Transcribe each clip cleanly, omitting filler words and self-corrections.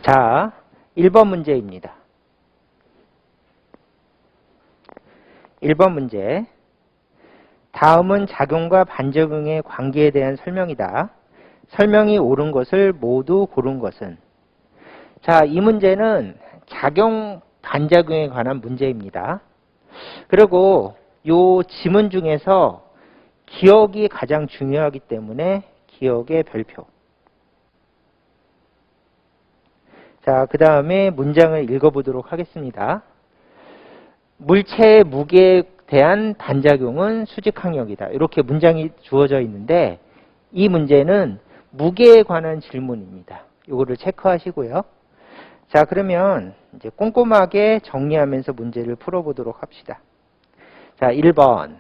자, 1번 문제입니다. 1번 문제. 다음은 작용과 반작용의 관계에 대한 설명이다. 설명이 옳은 것을 모두 고른 것은? 자, 이 문제는 작용, 반작용에 관한 문제입니다. 그리고 요 지문 중에서 기억이 가장 중요하기 때문에 기억의 별표. 자, 그 다음에 문장을 읽어보도록 하겠습니다. 물체의 무게에 대한 반작용은 수직항력이다. 이렇게 문장이 주어져 있는데 이 문제는 무게에 관한 질문입니다. 이거를 체크하시고요. 자, 그러면 이제 꼼꼼하게 정리하면서 문제를 풀어보도록 합시다. 자, 1번.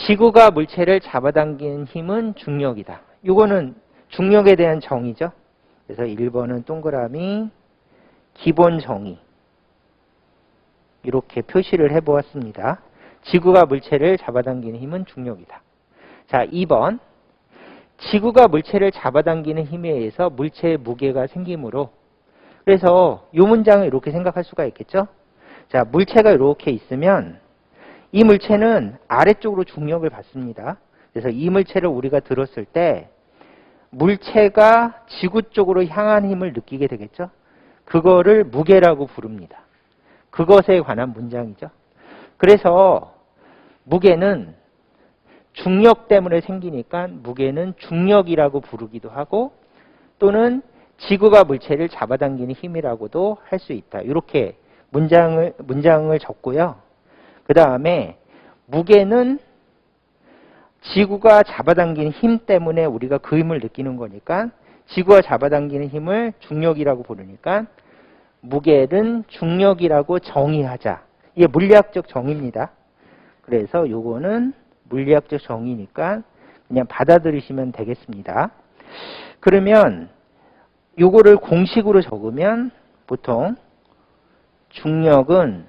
지구가 물체를 잡아당기는 힘은 중력이다. 이거는 중력에 대한 정의죠. 그래서 1번은 동그라미 기본 정의 이렇게 표시를 해보았습니다. 지구가 물체를 잡아당기는 힘은 중력이다. 자, 2번. 지구가 물체를 잡아당기는 힘에 의해서 물체의 무게가 생기므로, 그래서 이 문장을 이렇게 생각할 수가 있겠죠. 자, 물체가 이렇게 있으면 이 물체는 아래쪽으로 중력을 받습니다. 그래서 이 물체를 우리가 들었을 때 물체가 지구 쪽으로 향한 힘을 느끼게 되겠죠. 그거를 무게라고 부릅니다. 그것에 관한 문장이죠. 그래서 무게는 중력 때문에 생기니까 무게는 중력이라고 부르기도 하고 또는 지구가 물체를 잡아당기는 힘이라고도 할 수 있다. 이렇게 문장을 적고요. 그 다음에 무게는 지구가 잡아당기는 힘 때문에 우리가 그 힘을 느끼는 거니까 지구가 잡아당기는 힘을 중력이라고 부르니까 무게는 중력이라고 정의하자. 이게 물리학적 정의입니다. 그래서 요거는 물리학적 정의니까 그냥 받아들이시면 되겠습니다. 그러면 요거를 공식으로 적으면 보통 중력은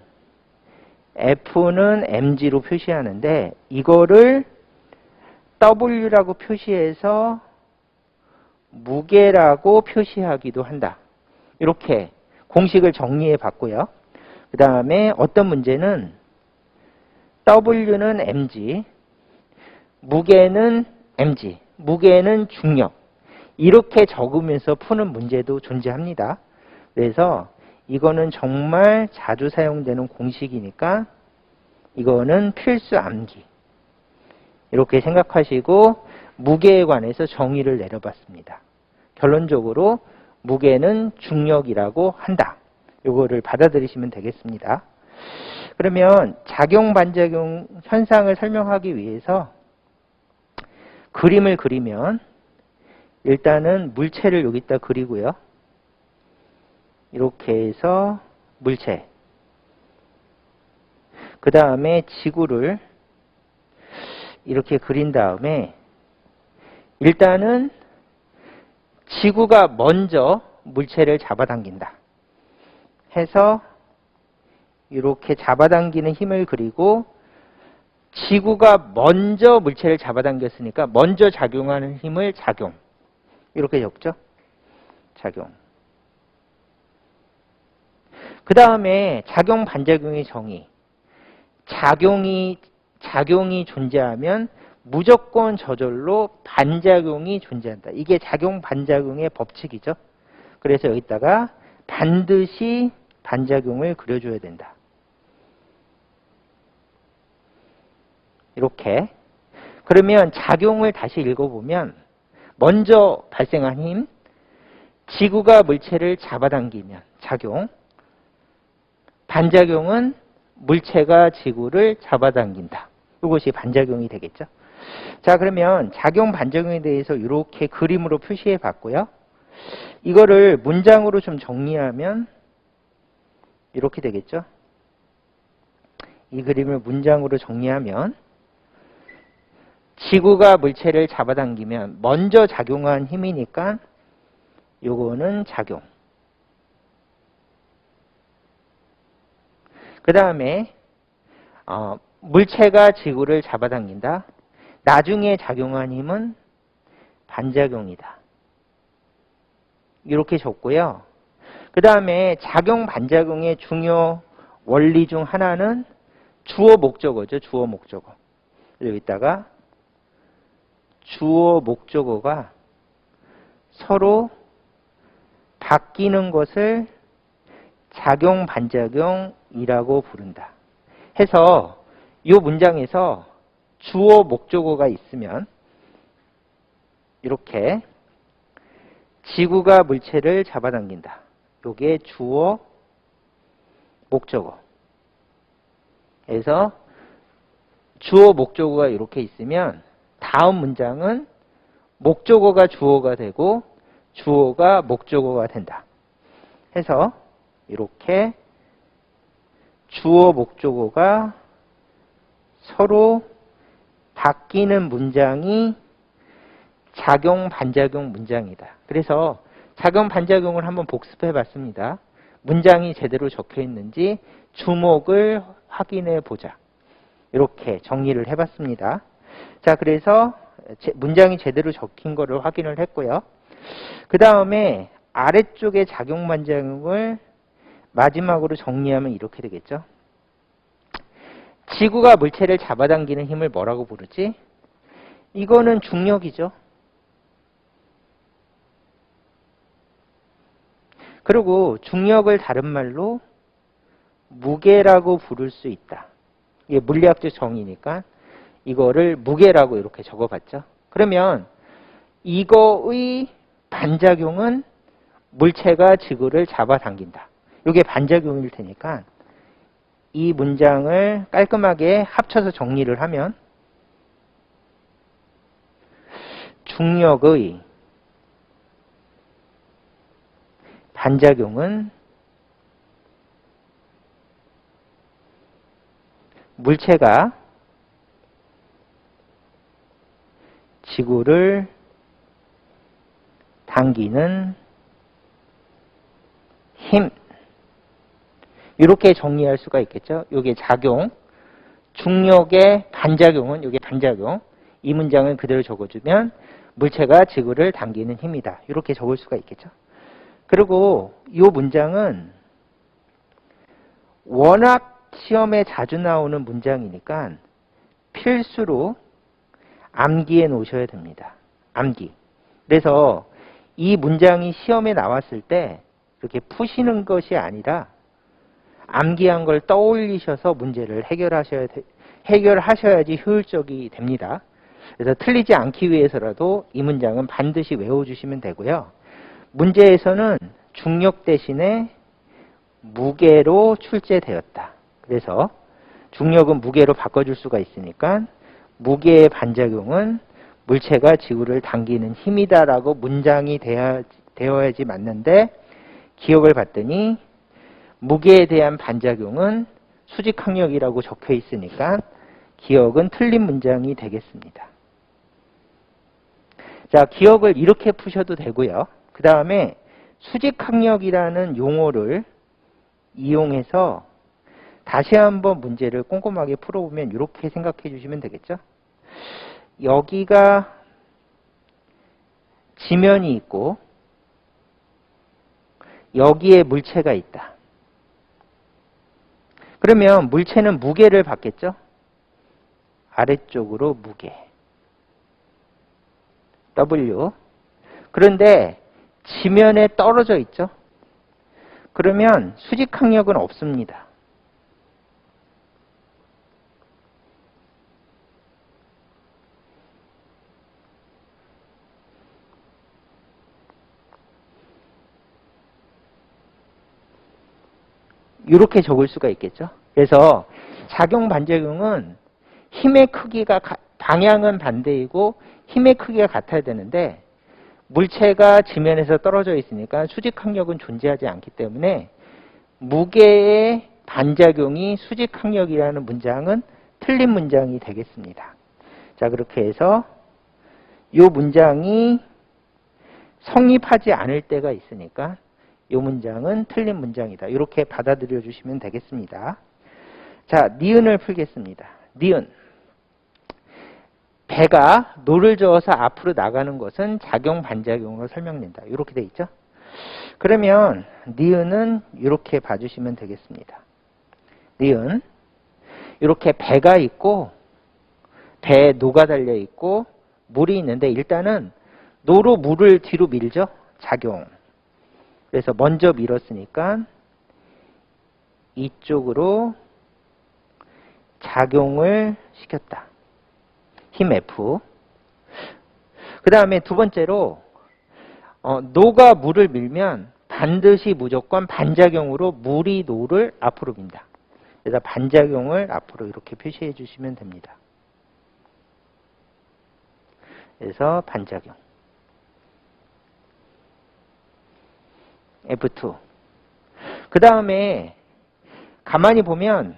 F는 mg로 표시하는데 이거를 W라고 표시해서 무게라고 표시하기도 한다. 이렇게 공식을 정리해 봤고요. 그 다음에 어떤 문제는 W는 mg, 무게는 mg, 무게는 중력. 이렇게 적으면서 푸는 문제도 존재합니다. 그래서 이거는 정말 자주 사용되는 공식이니까 이거는 필수 암기. 이렇게 생각하시고 무게에 관해서 정의를 내려봤습니다. 결론적으로 무게는 중력이라고 한다. 이거를 받아들이시면 되겠습니다. 그러면 작용, 반작용 현상을 설명하기 위해서 그림을 그리면 일단은 물체를 여기다 그리고요. 이렇게 해서 물체. 그 다음에 지구를 이렇게 그린 다음에 일단은 지구가 먼저 물체를 잡아당긴다. 해서 이렇게 잡아당기는 힘을 그리고 지구가 먼저 물체를 잡아당겼으니까 먼저 작용하는 힘을 작용. 이렇게 적죠. 작용. 그 다음에 작용, 반작용의 정의. 작용이 존재하면 무조건 저절로 반작용이 존재한다. 이게 작용, 반작용의 법칙이죠. 그래서 여기다가 반드시 반작용을 그려줘야 된다. 이렇게. 그러면 작용을 다시 읽어보면 먼저 발생한 힘, 지구가 물체를 잡아당기면 작용, 반작용은 물체가 지구를 잡아당긴다. 이것이 반작용이 되겠죠. 자, 그러면 작용, 반작용에 대해서 이렇게 그림으로 표시해 봤고요. 이거를 문장으로 좀 정리하면 이렇게 되겠죠. 이 그림을 문장으로 정리하면 지구가 물체를 잡아당기면 먼저 작용한 힘이니까 요거는 작용. 그 다음에 물체가 지구를 잡아당긴다. 나중에 작용한 힘은 반작용이다. 이렇게 줬고요. 그 다음에 작용 반작용의 중요 원리 중 하나는 주어 목적어죠. 주어 목적어. 여기다가 주어 목적어가 서로 바뀌는 것을 작용 반작용이라고 부른다. 해서 이 문장에서 주어 목적어가 있으면 이렇게 지구가 물체를 잡아당긴다. 이게 주어 목적어. 그래서 주어 목적어가 이렇게 있으면 다음 문장은 목적어가 주어가 되고 주어가 목적어가 된다. 해서 이렇게 주어 목적어가 서로 바뀌는 문장이 작용 반작용 문장이다. 그래서 작용 반작용을 한번 복습해 봤습니다. 문장이 제대로 적혀 있는지 주목을 확인해 보자. 이렇게 정리를 해 봤습니다. 자, 그래서 문장이 제대로 적힌 거를 확인을 했고요. 그 다음에 아래쪽에 작용 반작용을 마지막으로 정리하면 이렇게 되겠죠. 지구가 물체를 잡아당기는 힘을 뭐라고 부르지? 이거는 중력이죠. 그리고 중력을 다른 말로 무게라고 부를 수 있다. 이게 물리학적 정의니까 이거를 무게라고 이렇게 적어봤죠. 그러면 이거의 반작용은 물체가 지구를 잡아당긴다. 이게 반작용일 테니까 이 문장을 깔끔하게 합쳐서 정리를 하면 중력의 반작용은 물체가 지구를 당기는 힘. 이렇게 정리할 수가 있겠죠. 이게 작용, 중력의 반작용은 이게 반작용. 이 문장을 그대로 적어주면 물체가 지구를 당기는 힘이다. 이렇게 적을 수가 있겠죠. 그리고 이 문장은 워낙 시험에 자주 나오는 문장이니까 필수로 암기해 놓으셔야 됩니다. 암기. 그래서 이 문장이 시험에 나왔을 때 이렇게 푸시는 것이 아니라 암기한 걸 떠올리셔서 문제를 해결하셔야지 효율적이 됩니다. 그래서 틀리지 않기 위해서라도 이 문장은 반드시 외워주시면 되고요. 문제에서는 중력 대신에 무게로 출제되었다. 그래서 중력은 무게로 바꿔줄 수가 있으니까 무게의 반작용은 물체가 지구를 당기는 힘이다라고 문장이 되어야지 맞는데 기억을 봤더니 무게에 대한 반작용은 수직항력이라고 적혀 있으니까 기억은 틀린 문장이 되겠습니다. 자, 기억을 이렇게 푸셔도 되고요. 그 다음에 수직항력이라는 용어를 이용해서 다시 한번 문제를 꼼꼼하게 풀어보면 이렇게 생각해 주시면 되겠죠. 여기가 지면이 있고 여기에 물체가 있다. 그러면 물체는 무게를 받겠죠. 아래쪽으로 무게 W. 그런데 지면에 떨어져 있죠. 그러면 수직항력은 없습니다. 이렇게 적을 수가 있겠죠. 그래서 작용 반작용은 힘의 크기가 방향은 반대이고 힘의 크기가 같아야 되는데 물체가 지면에서 떨어져 있으니까 수직항력은 존재하지 않기 때문에 무게의 반작용이 수직항력이라는 문장은 틀린 문장이 되겠습니다. 자, 그렇게 해서 이 문장이 성립하지 않을 때가 있으니까 이 문장은 틀린 문장이다. 이렇게 받아들여 주시면 되겠습니다. 자, 니은을 풀겠습니다. 니은. 배가 노를 저어서 앞으로 나가는 것은 작용 반작용으로 설명된다. 이렇게 돼 있죠. 그러면 니은은 이렇게 봐주시면 되겠습니다. 니은 이렇게 배가 있고 배에 노가 달려 있고 물이 있는데 일단은 노로 물을 뒤로 밀죠. 작용. 그래서 먼저 밀었으니까 이쪽으로 작용을 시켰다. 힘 F. 그 다음에 두 번째로 노가 물을 밀면 반드시 무조건 반작용으로 물이 노를 앞으로 민다. 그래서 반작용을 앞으로 이렇게 표시해 주시면 됩니다. 그래서 반작용. F2. 그 다음에 가만히 보면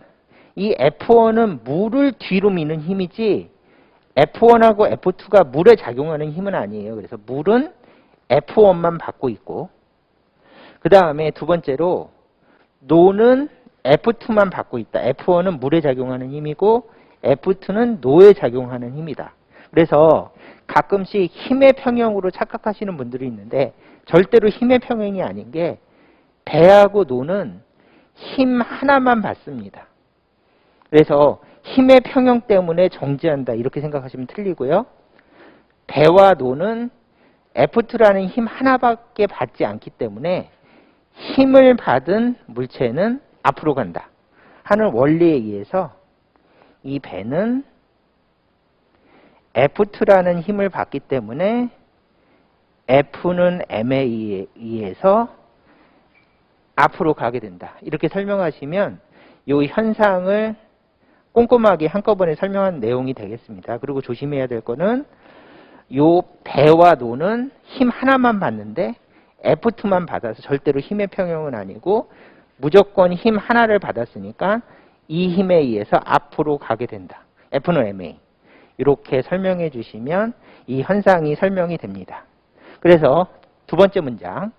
이 F1은 물을 뒤로 미는 힘이지 F1하고 F2가 물에 작용하는 힘은 아니에요. 그래서 물은 F1만 받고 있고 그 다음에 두 번째로 노는 F2만 받고 있다. F1은 물에 작용하는 힘이고 F2는 노에 작용하는 힘이다. 그래서 가끔씩 힘의 평형으로 착각하시는 분들이 있는데 절대로 힘의 평형이 아닌 게 배하고 노는 힘 하나만 받습니다. 그래서 힘의 평형 때문에 정지한다 이렇게 생각하시면 틀리고요. 배와 노는 F2라는 힘 하나밖에 받지 않기 때문에 힘을 받은 물체는 앞으로 간다 하는 원리에 의해서 이 배는 F2라는 힘을 받기 때문에 F는 M에 의해서 앞으로 가게 된다. 이렇게 설명하시면 이 현상을 꼼꼼하게 한꺼번에 설명한 내용이 되겠습니다. 그리고 조심해야 될 거는 이 배와 노는 힘 하나만 받는데 F2만 받아서 절대로 힘의 평형은 아니고 무조건 힘 하나를 받았으니까 이 힘에 의해서 앞으로 가게 된다. F는 MA. 이렇게 설명해 주시면 이 현상이 설명이 됩니다. 그래서 두 번째 문장.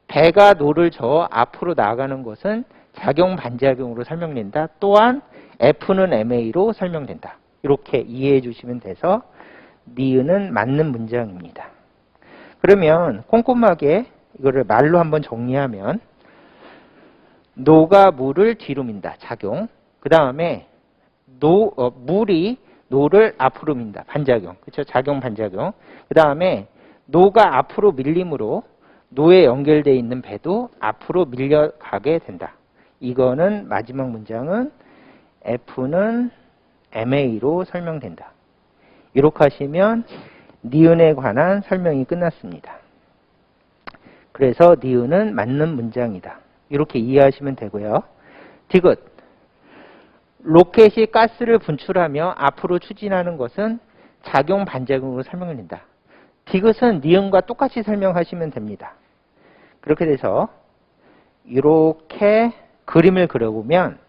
배가 노를 저어 앞으로 나아가는 것은 작용 반작용으로 설명된다. 또한 F는 MA로 설명된다. 이렇게 이해해 주시면 돼서 니은은 맞는 문장입니다. 그러면 꼼꼼하게 이거를 말로 한번 정리하면 노가 물을 뒤로 민다. 작용. 그 다음에 물이 노를 앞으로 민다. 반작용. 그렇죠? 작용 반작용. 그 다음에 노가 앞으로 밀림으로 노에 연결되어 있는 배도 앞으로 밀려가게 된다. 이거는 마지막 문장은 F는 MA로 설명된다. 이렇게 하시면 니은에 관한 설명이 끝났습니다. 그래서 니은은 맞는 문장이다. 이렇게 이해하시면 되고요. 디귿. 로켓이 가스를 분출하며 앞으로 추진하는 것은 작용 반작용으로 설명된다. 디귿은 니은과 똑같이 설명하시면 됩니다. 그렇게 돼서 이렇게 그림을 그려보면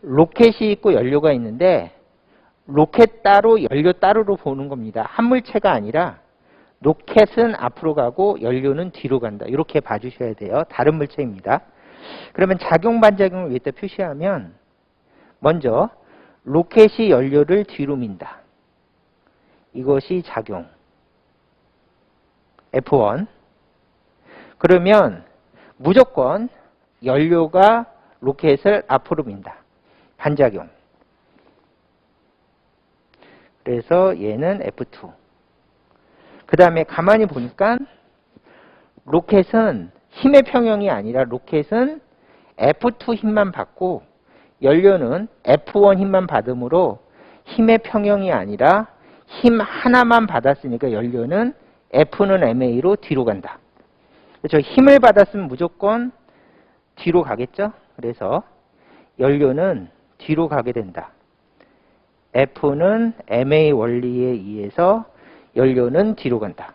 로켓이 있고 연료가 있는데 로켓 따로 연료 따로로 보는 겁니다. 한 물체가 아니라 로켓은 앞으로 가고 연료는 뒤로 간다. 이렇게 봐주셔야 돼요. 다른 물체입니다. 그러면 작용 반작용을 여기다 표시하면 먼저 로켓이 연료를 뒤로 민다. 이것이 작용. F1. 그러면 무조건 연료가 로켓을 앞으로 민다. 반작용. 그래서 얘는 F2. 그 다음에 가만히 보니까 로켓은 힘의 평형이 아니라 로켓은 F2 힘만 받고 연료는 F1 힘만 받으므로 힘의 평형이 아니라 힘 하나만 받았으니까 연료는 F는 MA로 뒤로 간다. 그렇죠? 힘을 받았으면 무조건 뒤로 가겠죠? 그래서 연료는 뒤로 가게 된다. F는 MA 원리에 의해서 연료는 뒤로 간다.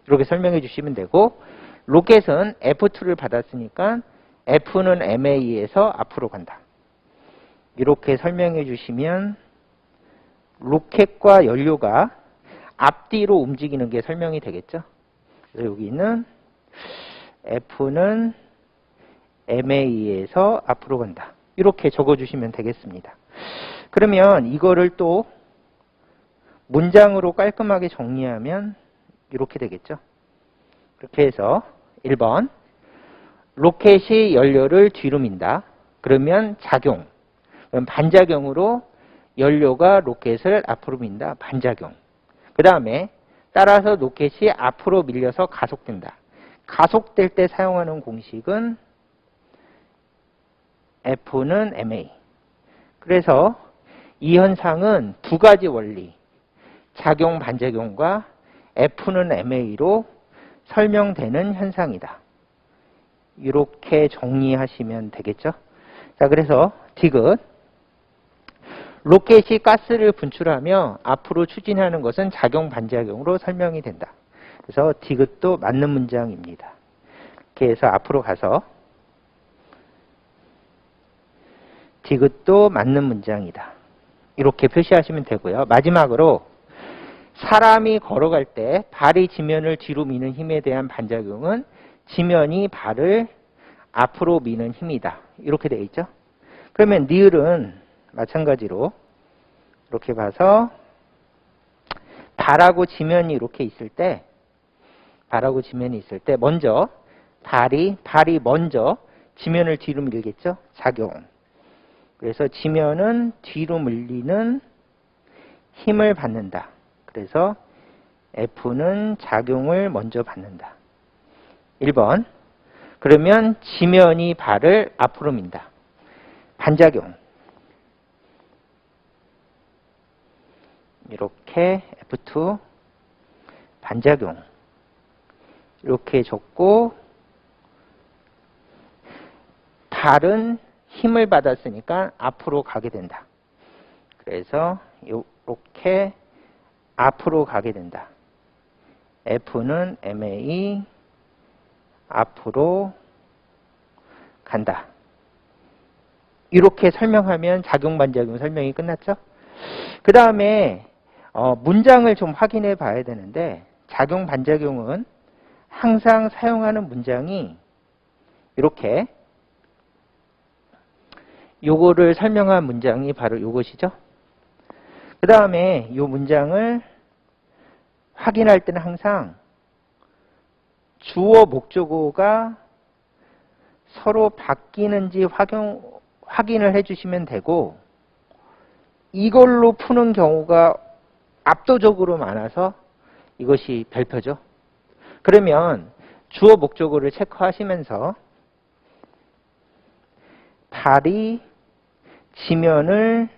이렇게 설명해 주시면 되고 로켓은 F2를 받았으니까 F는 M에 의해서 앞으로 간다. 이렇게 설명해 주시면 로켓과 연료가 앞뒤로 움직이는 게 설명이 되겠죠. 그래서 여기는 F는 M에 의해서 앞으로 간다. 이렇게 적어주시면 되겠습니다. 그러면 이거를 또 문장으로 깔끔하게 정리하면 이렇게 되겠죠. 그렇게 해서 1번. 로켓이 연료를 뒤로 민다. 그러면 작용. 그럼 반작용으로 연료가 로켓을 앞으로 민다. 반작용. 그 다음에 따라서 로켓이 앞으로 밀려서 가속된다. 가속될 때 사용하는 공식은 F는 ma. 그래서 이 현상은 두 가지 원리, 작용, 반작용과 F는 ma로 설명되는 현상이다. 이렇게 정리하시면 되겠죠. 자, 그래서 디귿. 로켓이 가스를 분출하며 앞으로 추진하는 것은 작용, 반작용으로 설명이 된다. 그래서 디귿도 맞는 문장입니다. 이렇게 해서 앞으로 가서 디귿도 맞는 문장이다. 이렇게 표시하시면 되고요. 마지막으로 사람이 걸어갈 때 발이 지면을 뒤로 미는 힘에 대한 반작용은 지면이 발을 앞으로 미는 힘이다. 이렇게 되어 있죠. 그러면 니을은 마찬가지로 이렇게 봐서 발하고 지면이 이렇게 있을 때 먼저 발이 먼저 지면을 뒤로 밀겠죠. 작용. 그래서 지면은 뒤로 밀리는 힘을 받는다. 그래서 F는 작용을 먼저 받는다. 1번. 그러면 지면이 발을 앞으로 민다. 반작용. 이렇게 F2 반작용. 이렇게 적고 발은 힘을 받았으니까 앞으로 가게 된다. 그래서 이렇게 앞으로 가게 된다. F는 ma 앞으로 간다. 이렇게 설명하면 작용, 반작용 설명이 끝났죠? 그 다음에 문장을 좀 확인해 봐야 되는데 작용, 반작용은 항상 사용하는 문장이 이렇게 요거를 설명한 문장이 바로 이것이죠. 그 다음에 이 문장을 확인할 때는 항상 주어, 목적어가 서로 바뀌는지 확인을 해주시면 되고 이걸로 푸는 경우가 압도적으로 많아서 이것이 별표죠. 그러면 주어, 목적어를 체크하시면서 발이 지면을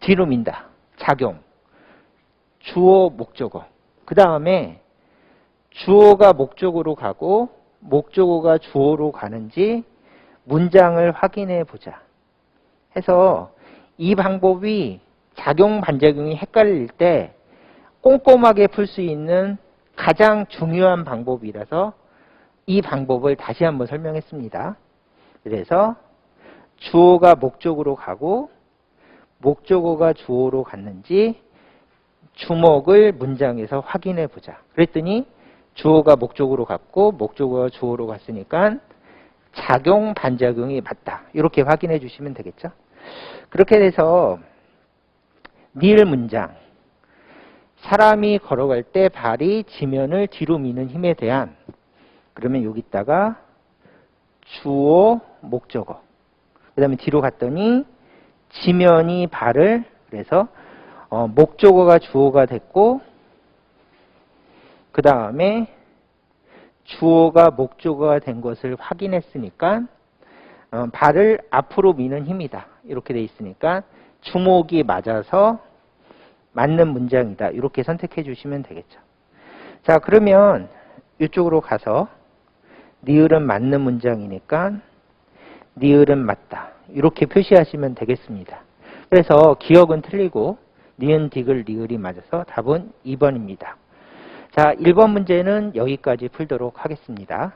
뒤로 민다. 작용. 주어, 목적어. 그 다음에 주어가 목적어로 가고 목적어가 주어로 가는지 문장을 확인해 보자. 해서 이 방법이 작용, 반작용이 헷갈릴 때 꼼꼼하게 풀 수 있는 가장 중요한 방법이라서 이 방법을 다시 한번 설명했습니다. 그래서 주어가 목적어로 가고 목적어가 주어로 갔는지 주목을 문장에서 확인해 보자. 그랬더니 주어가 목적어로 갔고 목적어가 주어로 갔으니까 작용, 반작용이 맞다. 이렇게 확인해 주시면 되겠죠. 그렇게 돼서 니을 문장. 사람이 걸어갈 때 발이 지면을 뒤로 미는 힘에 대한 그러면 여기다가 주어, 목적어. 그 다음에 뒤로 갔더니 지면이 발을 그래서 목적어가 주어가 됐고 그 다음에 주어가 목적어가 된 것을 확인했으니까 발을 앞으로 미는 힘이다. 이렇게 돼 있으니까 주목이 맞아서 맞는 문장이다. 이렇게 선택해 주시면 되겠죠. 자, 그러면 이쪽으로 가서 니을은 맞는 문장이니까 니을은 맞다. 이렇게 표시하시면 되겠습니다. 그래서 기억은 틀리고 니은, 디귿, 리을이 맞아서 답은 2번입니다. 자, 1번 문제는 여기까지 풀도록 하겠습니다.